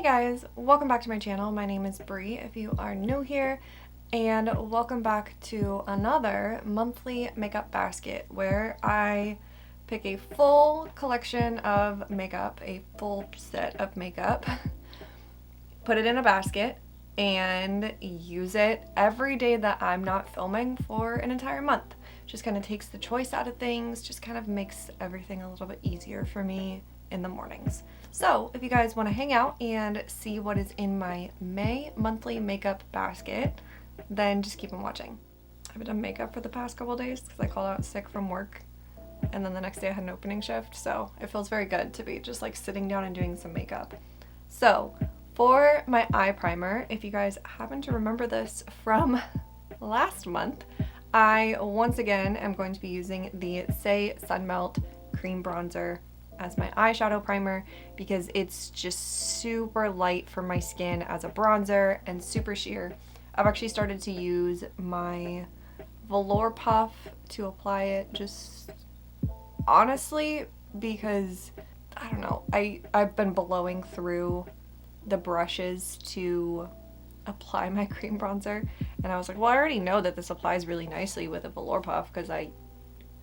Hey guys, welcome back to my channel. My name is Bree if you are new here, and welcome back to another monthly makeup basket where I pick a full collection of makeup, a full set of makeup, put it in a basket, and use it every day that I'm not filming for an entire month. Just kind of takes the choice out of things, just kind of makes everything a little bit easier for me in the mornings. So if you guys want to hang out and see what is in my May monthly makeup basket, then just keep on watching. I haven't done makeup for the past couple days because I called out sick from work, and then the next day I had an opening shift, so it feels very good to be just like sitting down and doing some makeup. So for my eye primer, if you guys happen to remember this from last month, I once again am going to be using the Say Sunmelt Cream Bronzer as my eyeshadow primer because it's just super light for my skin as a bronzer and super sheer. I've actually started to use my velour puff to apply it, just honestly because I don't know, I've been blowing through the brushes to apply my cream bronzer, and I was like, well, I already know that this applies really nicely with a velour puff because I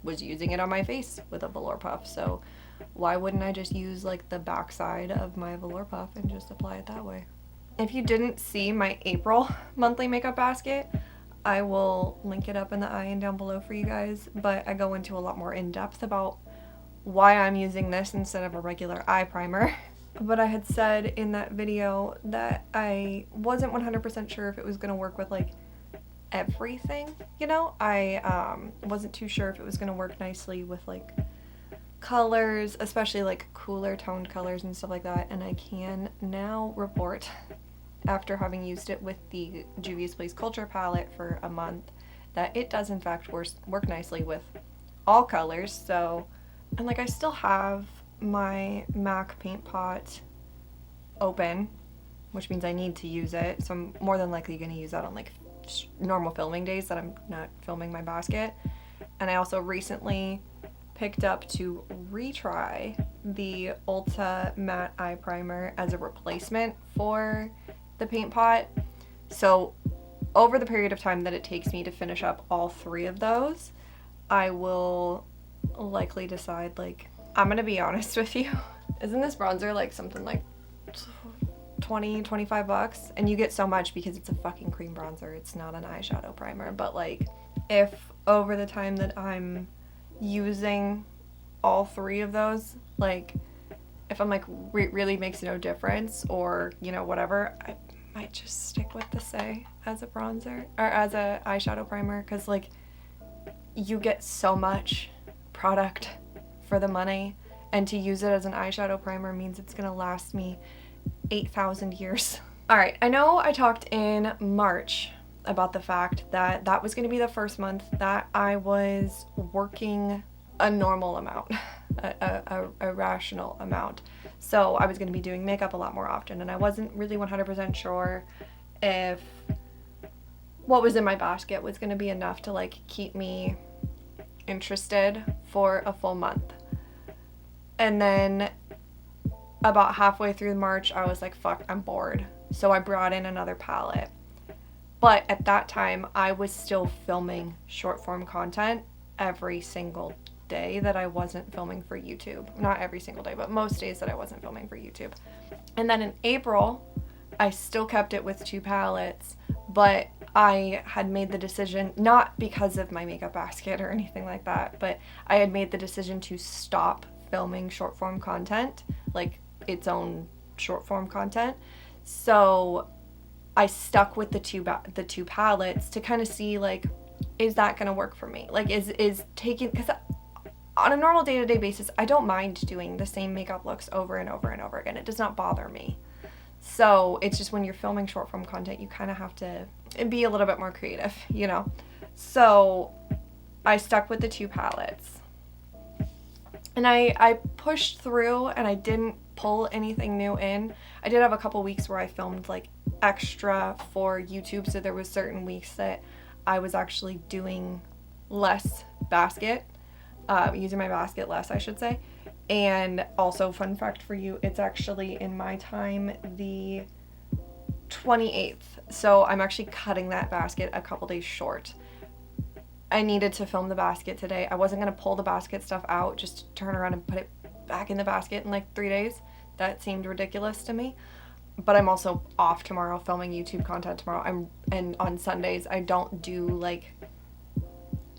was using it on my face with a velour puff, so why wouldn't I just use like the backside of my velour puff and just apply it that way? If you didn't see my April monthly makeup basket, I will link it up in the eye and down below for you guys, but I go into a lot more in depth about why I'm using this instead of a regular eye primer. But I had said in that video that I wasn't 100% sure if it was going to work with like everything, you know? I wasn't too sure if it was going to work nicely with like colors, especially like cooler toned colors and stuff like that, and I can now report, after having used it with the Juvia's Place Culture palette for a month, that it does in fact work nicely with all colors. So, and like I still have my MAC paint pot open, which means I need to use it, so I'm more than likely going to use that on like normal filming days that I'm not filming my basket. And I also recently picked up to retry the Ulta matte eye primer as a replacement for the paint pot. So over the period of time that it takes me to finish up all three of those, I will likely decide, like, I'm gonna be honest with you, isn't this bronzer like something like 20-25 bucks? And you get so much because it's a fucking cream bronzer, it's not an eyeshadow primer. But like, if over the time that I'm using all three of those, like if I'm like really makes no difference, or you know, whatever, I might just stick with the Say as a bronzer or as a eyeshadow primer, because like you get so much product for the money, and to use it as an eyeshadow primer means it's gonna last me 8,000 years. All right, I know I talked in March about the fact that that was going to be the first month that I was working a normal amount, a rational amount. So I was going to be doing makeup a lot more often, and I wasn't really 100% sure if what was in my basket was going to be enough to like keep me interested for a full month. And then about halfway through March, I was like, fuck, I'm bored. So I brought in another palette. But at that time, I was still filming short form content every single day that I wasn't filming for YouTube. Not every single day, but most days that I wasn't filming for YouTube. And then in April, I still kept it with two palettes, but I had made the decision, not because of my makeup basket or anything like that, but I had made the decision to stop filming short form content, like its own short form content. So I stuck with the two palettes to kind of see, like, is that gonna work for me? Like, is taking, because on a normal day-to-day basis, I don't mind doing the same makeup looks over and over and over again. It does not bother me. So it's just when you're filming short form content, you kind of have to be a little bit more creative, you know? So I stuck with the two palettes. And I pushed through, and I didn't pull anything new in. I did have a couple weeks where I filmed like extra for YouTube, so there was certain weeks that I was actually doing less basket, using my basket less, I should say. And also, fun fact for you, it's actually in my time the 28th. So I'm actually cutting that basket a couple days short. I needed to film the basket today. I wasn't going to pull the basket stuff out, just turn around and put it back in the basket in like 3 days. That seemed ridiculous to me. But I'm also off tomorrow, filming YouTube content tomorrow. And on Sundays I don't do like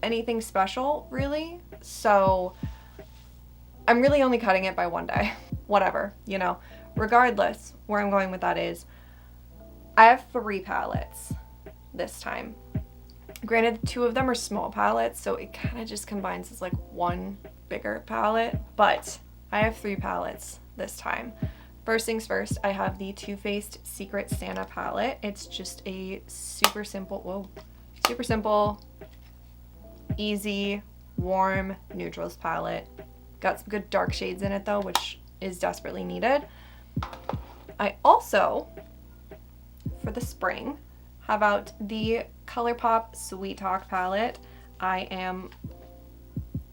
anything special really. So I'm really only cutting it by one day. Whatever, you know. Regardless, where I'm going with that is I have 3 palettes this time. Granted, 2 of them are small palettes, so it kind of just combines as like one bigger palette, but I have 3 palettes this time. First things first, I have the Too Faced Secret Santa palette. It's just a super simple, easy, warm neutrals palette. Got some good dark shades in it though, which is desperately needed. I also, for the spring, have out the Colourpop Sweet Talk palette. I am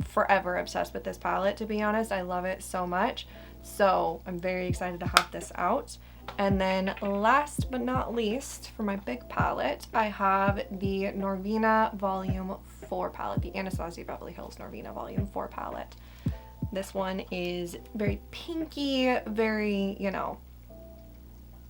forever obsessed with this palette, to be honest. I love it so much. So I'm very excited to have this out. And then last but not least, for my big palette, I have the Norvina Volume 4 palette, the Anastasia Beverly Hills Norvina Volume 4 palette. This one is very pinky, very, you know,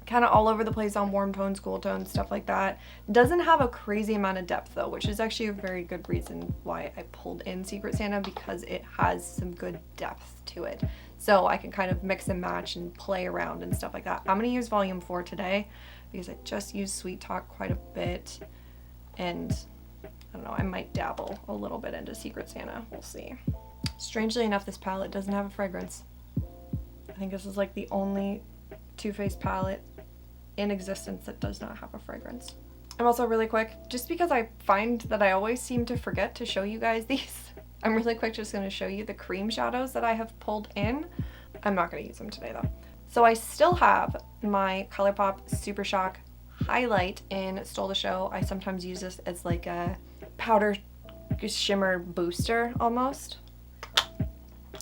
kind of all over the place on warm tones, cool tones, stuff like that. Doesn't have a crazy amount of depth though, which is actually a very good reason why I pulled in Secret Santa, because it has some good depth to it. So I can kind of mix and match and play around and stuff like that. I'm going to use Volume 4 today because I just used Sweet Talk quite a bit. And I don't know, I might dabble a little bit into Secret Santa. We'll see. Strangely enough, this palette doesn't have a fragrance. I think this is like the only Too Faced palette in existence that does not have a fragrance. I'm also really quick, just because I find that I always seem to forget to show you guys these, I'm really quick just going to show you the cream shadows that I have pulled in. I'm not going to use them today though. So I still have my Colourpop Super Shock highlight in Stole the Show. I sometimes use this as like a powder shimmer booster almost.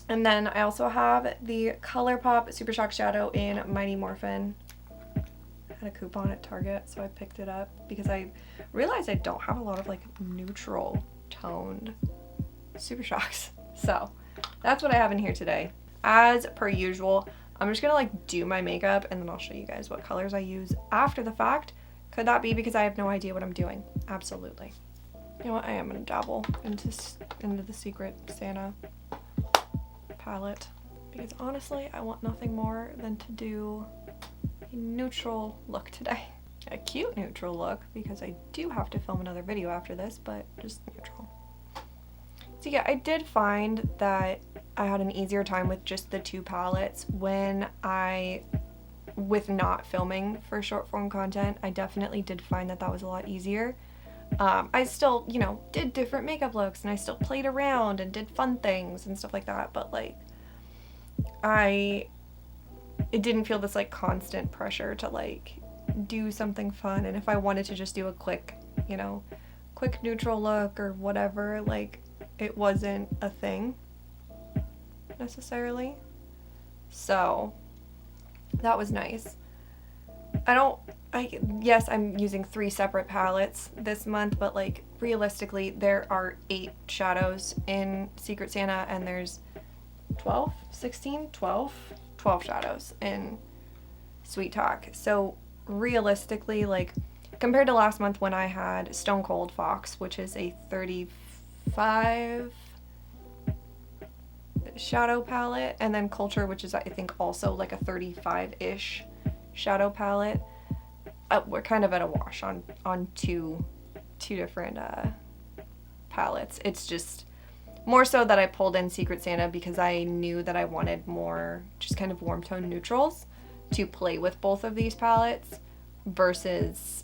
And then I also have the Colourpop Super Shock shadow in Mighty Morphin. A coupon at Target, so I picked it up because I realized I don't have a lot of like neutral toned Super Shocks. So that's what I have in here today. As per usual, I'm just gonna like do my makeup and then I'll show you guys what colors I use after the fact. Could that be because I have no idea what I'm doing? Absolutely. You know what? I am gonna dabble into the Secret Santa palette because honestly, I want nothing more than to do neutral look today. A cute neutral look because I do have to film another video after this, but just neutral. So yeah, I did find that I had an easier time with just the 2 palettes with not filming for short form content. I definitely did find that was a lot easier. I still, you know, did different makeup looks and I still played around and did fun things and stuff like that, but like it didn't feel this like constant pressure to like do something fun. And if I wanted to just do a quick, you know, quick neutral look or whatever, like it wasn't a thing necessarily. So that was nice. Yes, I'm using 3 separate palettes this month, but like realistically there are 8 shadows in Secret Santa and there's 12 shadows in Sweet Talk. So realistically, like compared to last month when I had Stone Cold Fox, which is a 35 shadow palette, and then Culture, which is I think also like a 35-ish shadow palette, we're kind of at a wash on two different palettes. It's just more so that I pulled in Secret Santa because I knew that I wanted more just kind of warm tone neutrals to play with both of these palettes versus,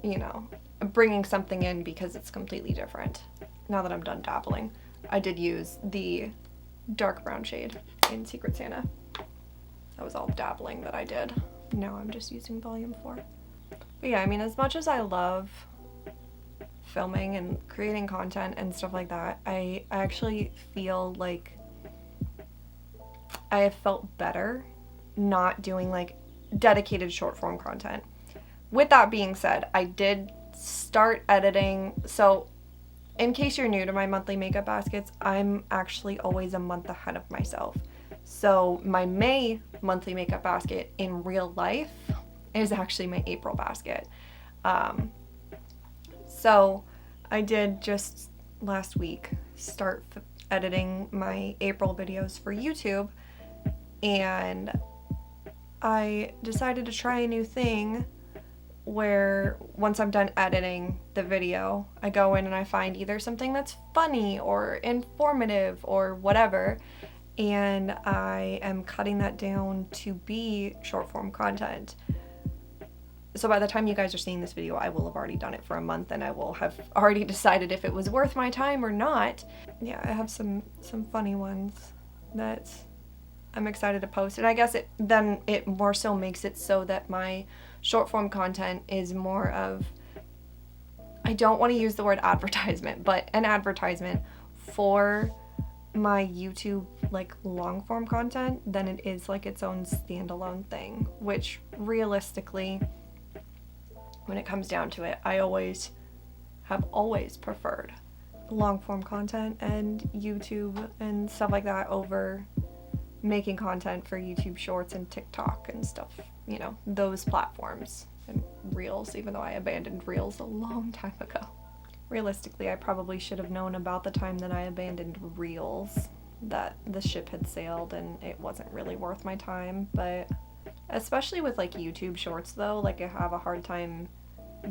you know, bringing something in because it's completely different. Now that I'm done dabbling, I did use the dark brown shade in Secret Santa. That was all dabbling that I did. Now I'm just using Volume 4. But yeah, I mean, as much as I love filming and creating content and stuff like that, I actually feel like I have felt better not doing like dedicated short form content. With that being said, I did start editing. So in case you're new to my monthly makeup baskets, I'm actually always a month ahead of myself. So my May monthly makeup basket in real life is actually my April basket. So I did just last week start editing my April videos for YouTube, and I decided to try a new thing where once I'm done editing the video, I go in and I find either something that's funny or informative or whatever, and I am cutting that down to be short form content. So by the time you guys are seeing this video, I will have already done it for a month, and I will have already decided if it was worth my time or not. Yeah, I have some funny ones that I'm excited to post, and I guess it more so makes it so that my short form content is more of, I don't want to use the word advertisement, but an advertisement for my YouTube like long form content than it is like its own standalone thing, which realistically, when it comes down to it, I have always preferred long form content and YouTube and stuff like that over making content for YouTube Shorts and TikTok and stuff, you know, those platforms, and Reels, even though I abandoned Reels a long time ago. Realistically, I probably should have known about the time that I abandoned Reels that the ship had sailed and it wasn't really worth my time, but especially with like YouTube Shorts though, like I have a hard time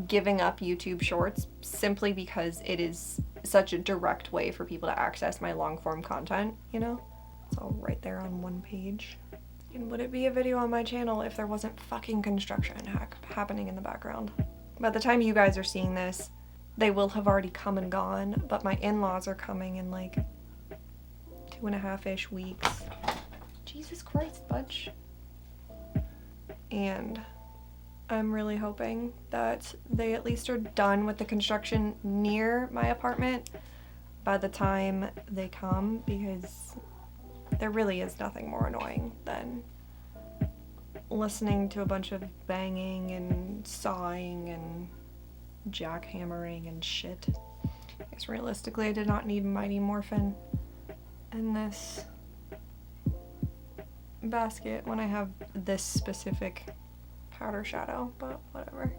giving up YouTube Shorts simply because it is such a direct way for people to access my long form content, you know? It's all right there on one page. And would it be a video on my channel if there wasn't fucking construction happening in the background? By the time you guys are seeing this, they will have already come and gone, but my in-laws are coming in like 2.5-ish weeks. Jesus Christ, Budge. And I'm really hoping that they at least are done with the construction near my apartment by the time they come, because there really is nothing more annoying than listening to a bunch of banging and sawing and jackhammering and shit. Because realistically, I did not need Mighty Morphin in this basket when I have this specific powder shadow, but whatever.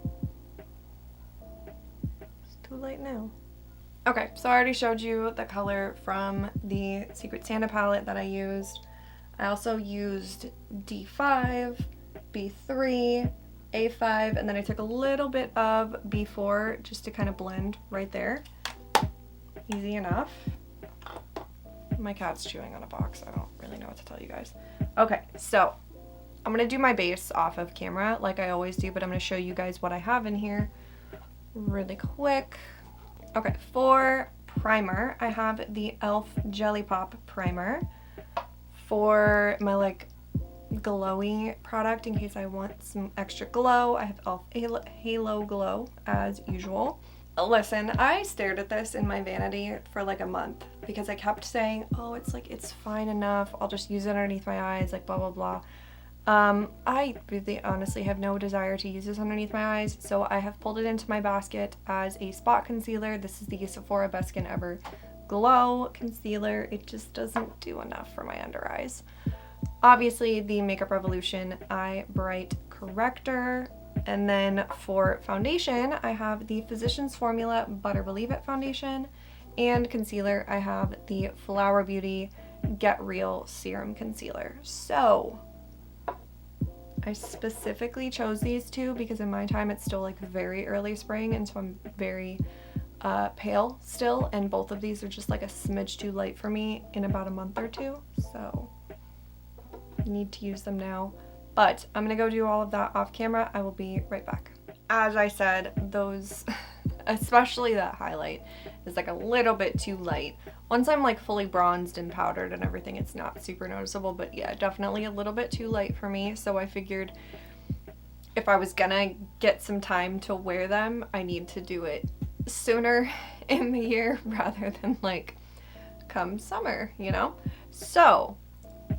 It's too late now. Okay, so I already showed you the color from the Secret Santa palette that I used. I also used D5, B3, A5, and then I took a little bit of B4 just to kind of blend right there. Easy enough. My cat's chewing on a box. I don't really know what to tell you guys. Okay, so I'm going to do my base off of camera like I always do, but I'm going to show you guys what I have in here really quick. Okay, for primer, I have the e.l.f. Jelly Pop primer. For my like glowy product, in case I want some extra glow, I have e.l.f. Halo Glow as usual. Listen, I stared at this in my vanity for like a month because I kept saying, oh, it's fine enough, I'll just use it underneath my eyes, like blah blah blah. I really honestly have no desire to use this underneath my eyes, so I have pulled it into my basket as a spot concealer. This is the Sephora Best Skin Ever Glow Concealer. It just doesn't do enough for my under eyes. Obviously, the Makeup Revolution Eye Bright Corrector. And then for foundation, I have the Physicians Formula Butter Believe It Foundation. And concealer, I have the Flower Beauty Get Real Serum Concealer. So I specifically chose these two because in my time it's still like very early spring, and so I'm very pale still, and both of these are just like a smidge too light for me in about a month or two, so I need to use them now. But I'm gonna go do all of that off camera. I will be right back. As I said, those, especially that highlight, is like a little bit too light. Once I'm like fully bronzed and powdered and everything, it's not super noticeable, but yeah, definitely a little bit too light for me. So I figured if I was gonna get some time to wear them, I need to do it sooner in the year rather than like come summer, you know? So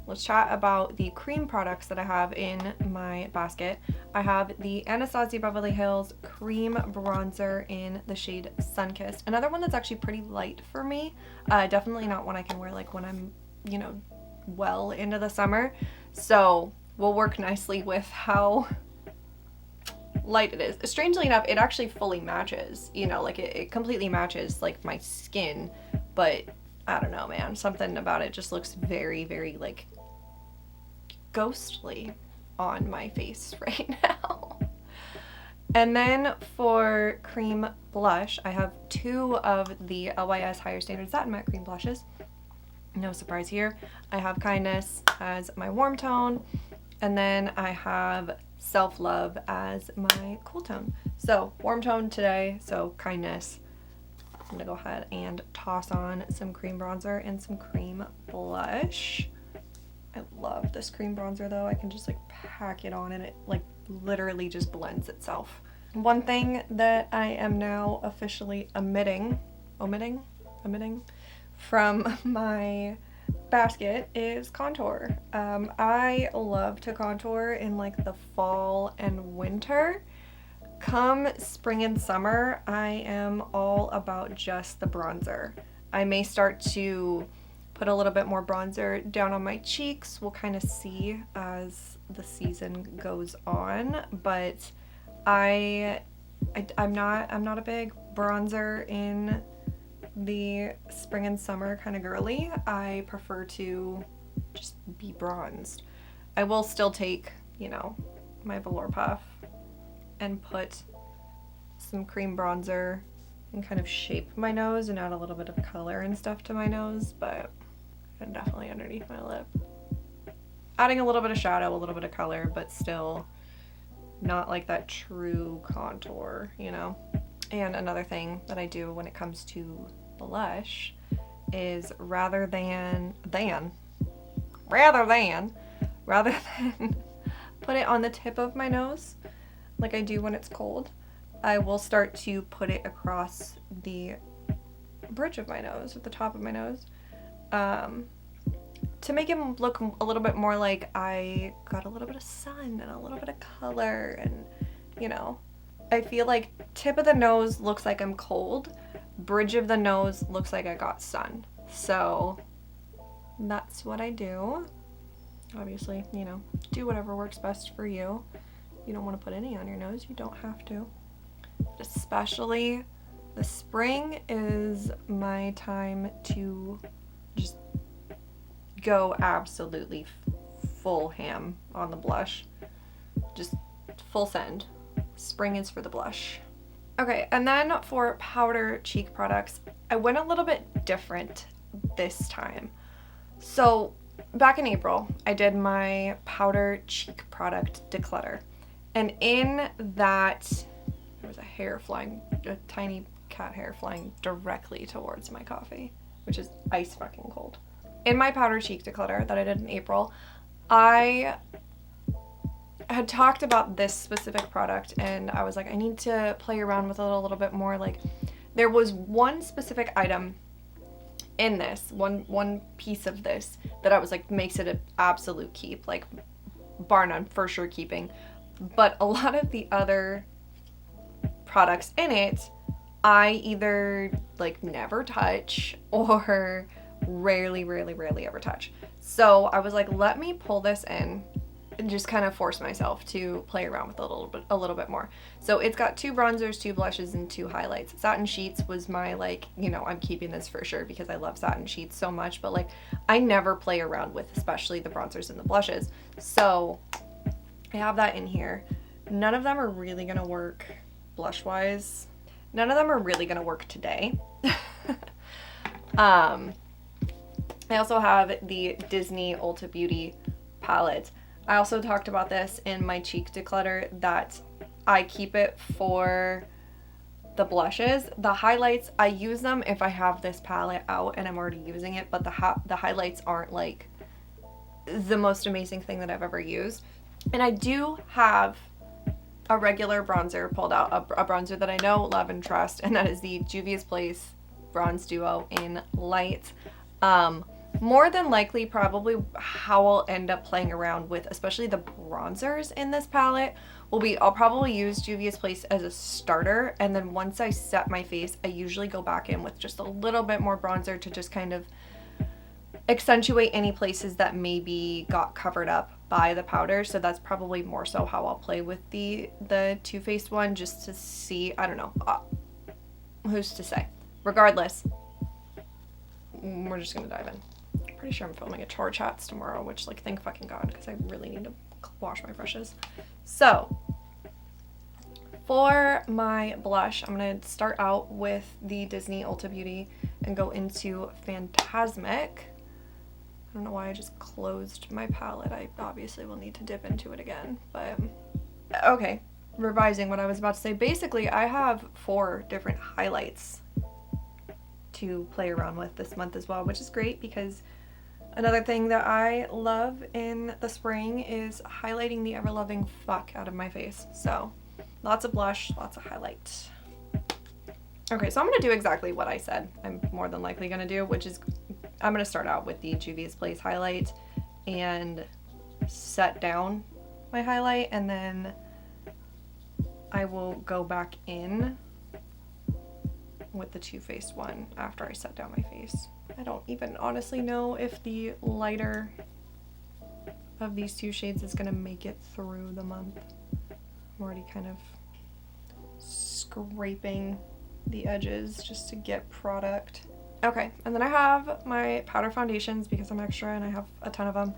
let's chat about the cream products that I have in my basket. I have the Anastasia Beverly Hills Cream Bronzer in the shade Sunkissed. Another one that's actually pretty light for me. Definitely not one I can wear like when I'm, you know, well into the summer. So will work nicely with how light it is. Strangely enough, it actually fully matches, you know, like it completely matches like my skin, but I don't know, man, something about it just looks very, very like ghostly on my face right now. And then for cream blush, I have two of the LYS Higher Standard Satin Matte Cream blushes. No surprise here. I have Kindness as my warm tone, and then I have Self Love as my cool tone. So warm tone today, so Kindness. I'm gonna go ahead and toss on some cream bronzer and some cream blush. I love this cream bronzer though. I can just like pack it on and it like literally just blends itself. One thing that I am now officially omitting from my basket is contour. I love to contour in like the fall and winter. Come spring and summer, I am all about just the bronzer. I may start to put a little bit more bronzer down on my cheeks. We'll kind of see as the season goes on, but I'm not a big bronzer in the spring and summer kind of girly. I prefer to just be bronzed. I will still take, you know, my velour puff and put some cream bronzer and kind of shape my nose and add a little bit of color and stuff to my nose, but and definitely underneath my lip. Adding a little bit of shadow, a little bit of color, but still not like that true contour, you know? And another thing that I do when it comes to blush is rather than put it on the tip of my nose like I do when it's cold, I will start to put it across the bridge of my nose, at the top of my nose, to make it look a little bit more like I got a little bit of sun and a little bit of color, and you know, I feel like tip of the nose looks like I'm cold, bridge of the nose looks like I got sun. So that's what I do. Obviously, you know, do whatever works best for you. You don't want to put any on your nose, you don't have to. Especially the spring is my time to just go absolutely full ham on the blush. Just full send. Spring is for the blush. Okay, and then for powder cheek products, I went a little bit different this time. So back in April, I did my powder cheek product declutter. And in that, there was a tiny cat hair flying directly towards my coffee, which is ice fucking cold. In my powder cheek declutter that I did in April, I had talked about this specific product and I was like, I need to play around with it a little bit more. Like, there was one specific item in this, one piece of this that I was like, makes it an absolute keep, like bar none, for sure keeping. But a lot of the other products in it, I either like never touch or rarely ever touch. So I was like, let me pull this in and just kind of force myself to play around with it a little bit more. So it's got 2 bronzers, 2 blushes, and 2 highlights. Satin Sheets was my like, you know, I'm keeping this for sure because I love Satin Sheets so much, but like I never play around with especially the bronzers and the blushes. So I have that in here. None of them are really gonna work blush wise. None of them are really gonna work today. I also have the Disney Ulta Beauty palette. I also talked about this in my cheek declutter that I keep it for the blushes. The highlights, I use them if I have this palette out and I'm already using it, but the highlights aren't like the most amazing thing that I've ever used. And I do have a regular bronzer pulled out, a bronzer that I know, love, and trust, and that is the Juvia's Place Bronze Duo in Light. more than likely probably how I'll end up playing around with especially the bronzers in this palette will be, I'll probably use Juvia's Place as a starter, and then once I set my face, I usually go back in with just a little bit more bronzer to just kind of accentuate any places that maybe got covered up by the powder. So that's probably more so how I'll play with the Too Faced one, just to see. I don't know, who's to say. Regardless, we're just gonna dive in. Pretty sure I'm filming a chore chats tomorrow, which, like, thank fucking God, because I really need to wash my brushes. So for my blush, I'm gonna start out with the Disney Ulta Beauty and go into Phantasmic. I don't know why I just closed my palette. I obviously will need to dip into it again, but okay. Revising what I was about to say. Basically, I have 4 different highlights to play around with this month as well, which is great because another thing that I love in the spring is highlighting the ever-loving fuck out of my face. So lots of blush, lots of highlight. Okay, so I'm gonna do exactly what I said I'm more than likely gonna do, which is I'm gonna start out with the Juvia's Place highlight and set down my highlight, and then I will go back in with the Too Faced one after I set down my face. I don't even honestly know if the lighter of these 2 shades is gonna make it through the month. I'm already kind of scraping the edges just to get product. Okay, and then I have my powder foundations because I'm extra and I have a ton of them.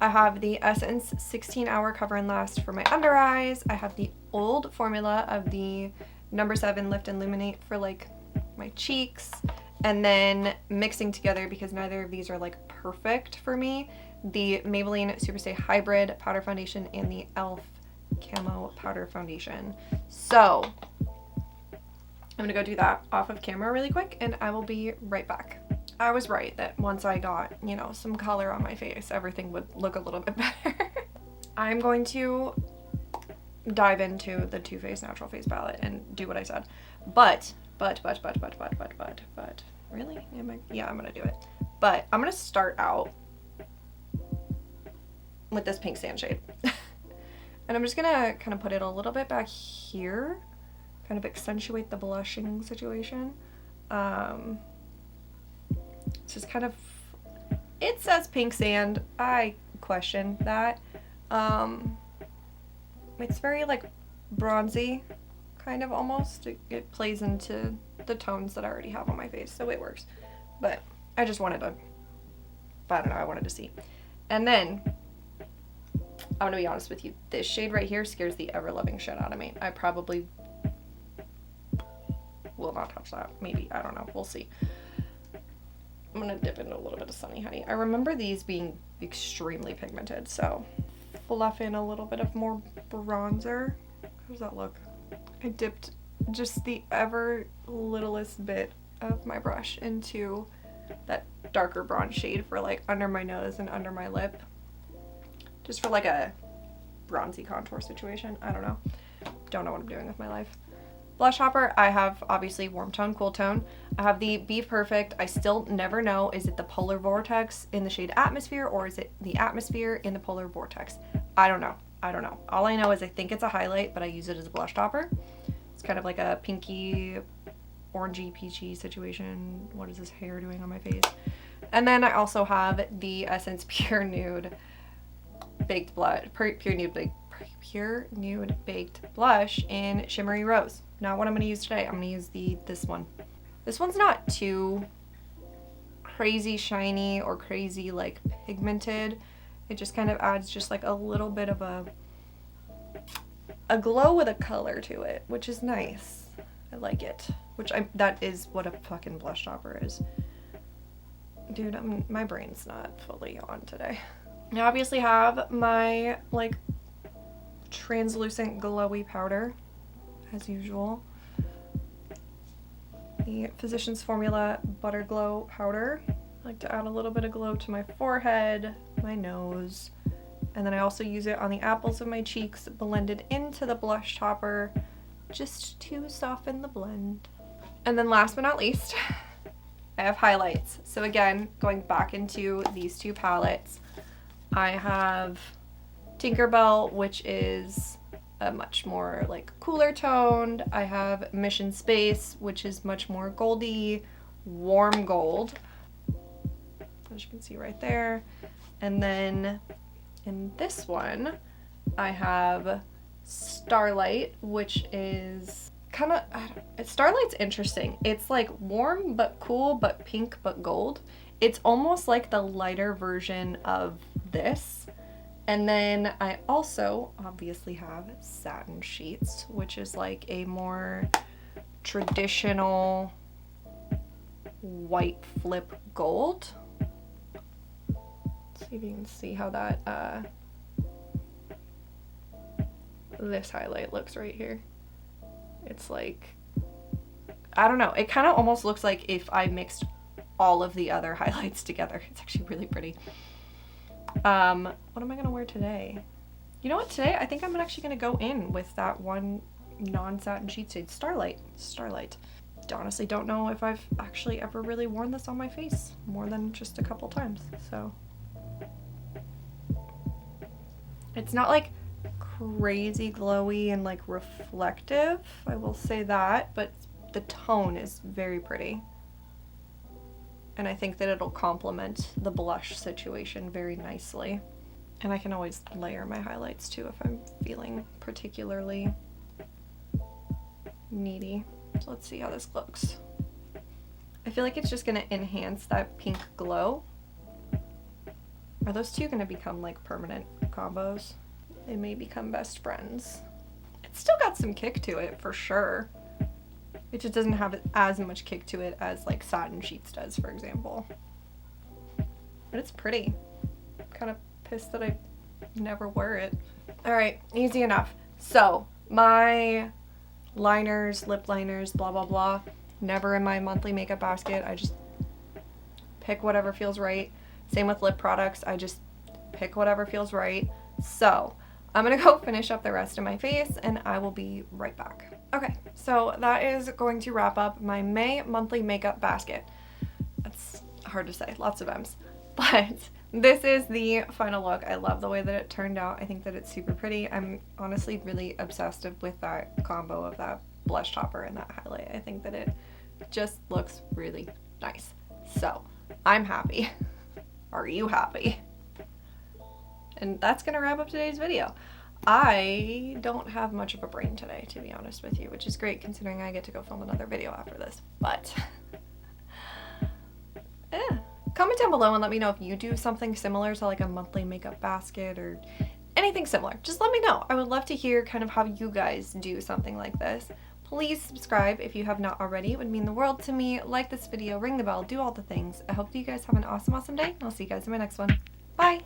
I have the Essence 16-Hour Cover and Last for my under eyes. I have the old formula of the No. 7 Lift and Luminate for, like, my cheeks. And then mixing together, because neither of these are, like, perfect for me, the Maybelline Superstay Hybrid Powder Foundation and the e.l.f. Camo Powder Foundation. So I'm gonna go do that off of camera really quick and I will be right back. I was right that once I got, you know, some color on my face, everything would look a little bit better. I'm going to dive into the Too Faced Natural Face Palette and do what I said. But, really? Yeah, I'm gonna do it. But I'm gonna start out with this pink sand shade. And I'm just gonna kind of put it a little bit back here, kind of accentuate the blushing situation. It's just kind of, it says pink sand. I question that. It's very, like, bronzy, kind of, almost. It plays into the tones that I already have on my face, so it works. But I just wanted to, I don't know, I wanted to see. And then, I'm gonna be honest with you, this shade right here scares the ever-loving shit out of me. I probably will not touch that. Maybe, I don't know, we'll see. I'm gonna dip into a little bit of Sunny Honey. I remember these being extremely pigmented, so fluff in a little bit of more bronzer. How does that look? I dipped just the ever littlest bit of my brush into that darker bronze shade for, like, under my nose and under my lip. Just for, like, a bronzy contour situation. I don't know. Don't know what I'm doing with my life. Blush hopper, I have obviously warm tone, cool tone. I have the Be Perfect. I still never know, is it the Polar Vortex in the shade Atmosphere or is it the Atmosphere in the Polar Vortex? I don't know. I don't know. All I know is I think it's a highlight, but I use it as a blush topper. It's kind of like a pinky, orangey, peachy situation. What is this hair doing on my face? And then I also have the Essence Pure Nude Baked Blush, Pure Nude Baked Blush in Shimmery Rose. Not what I'm going to use today. I'm going to use this one. This one's not too crazy shiny or crazy, like, pigmented. It just kind of adds just, like, a little bit of a glow with a color to it, which is nice. I like it. That is what a fucking blush topper is. Dude, my brain's not fully on today. I obviously have my, like, translucent glowy powder, as usual. The Physicians Formula Butter Glow Powder. I like to add a little bit of glow to my forehead, my nose, and then I also use it on the apples of my cheeks, blended into the blush topper, just to soften the blend. And then last but not least, I have highlights. So again, going back into these two palettes, I have Tinkerbell, which is a much more like cooler toned. I have Mission Space, which is much more goldy, warm gold, as you can see right there. And then in this one, I have Starlight, which is kind of, Starlight's interesting. It's like warm but cool but pink but gold. It's almost like the lighter version of this. And then I also obviously have Satin Sheets, which is like a more traditional white flip gold. Let's see if you can see how that this highlight looks right here. It's like, I don't know, it kind of almost looks like if I mixed all of the other highlights together. It's actually really pretty. What am I gonna wear today? You know what, today I think I'm actually gonna go in with that one non-satin sheet shade, Starlight. Honestly don't know if I've actually ever really worn this on my face more than just a couple times, so. It's not like crazy glowy and like reflective, I will say that, but the tone is very pretty. And I think that it'll complement the blush situation very nicely. And I can always layer my highlights too if I'm feeling particularly needy. So let's see how this looks. I feel like it's just gonna enhance that pink glow. Are those two gonna become like permanent combos? They may become best friends. It's still got some kick to it for sure. It just doesn't have as much kick to it as like Satin Sheets does, for example. But it's pretty. I'm kind of pissed that I never wear it. All right, easy enough. So my liners, lip liners, blah, blah, blah, never in my monthly makeup basket. I just pick whatever feels right. Same with lip products. I just pick whatever feels right. So I'm gonna go finish up the rest of my face and I will be right back. Okay, so that is going to wrap up my May monthly makeup basket. That's hard to say, lots of M's. But this is the final look. I love the way that it turned out. I think that it's super pretty. I'm honestly really obsessed with that combo of that blush topper and that highlight. I think that it just looks really nice. So I'm happy. Are you happy? And that's gonna wrap up today's video. I don't have much of a brain today, to be honest with you, which is great considering I get to go film another video after this, but comment down below and let me know if you do something similar to like a monthly makeup basket or anything similar. Just let me know. I would love to hear kind of how you guys do something like this. Please subscribe if you have not already. It would mean the world to me. Like this video, ring the bell, do all the things. I hope that you guys have an awesome, awesome day, and I'll see you guys in my next one. Bye!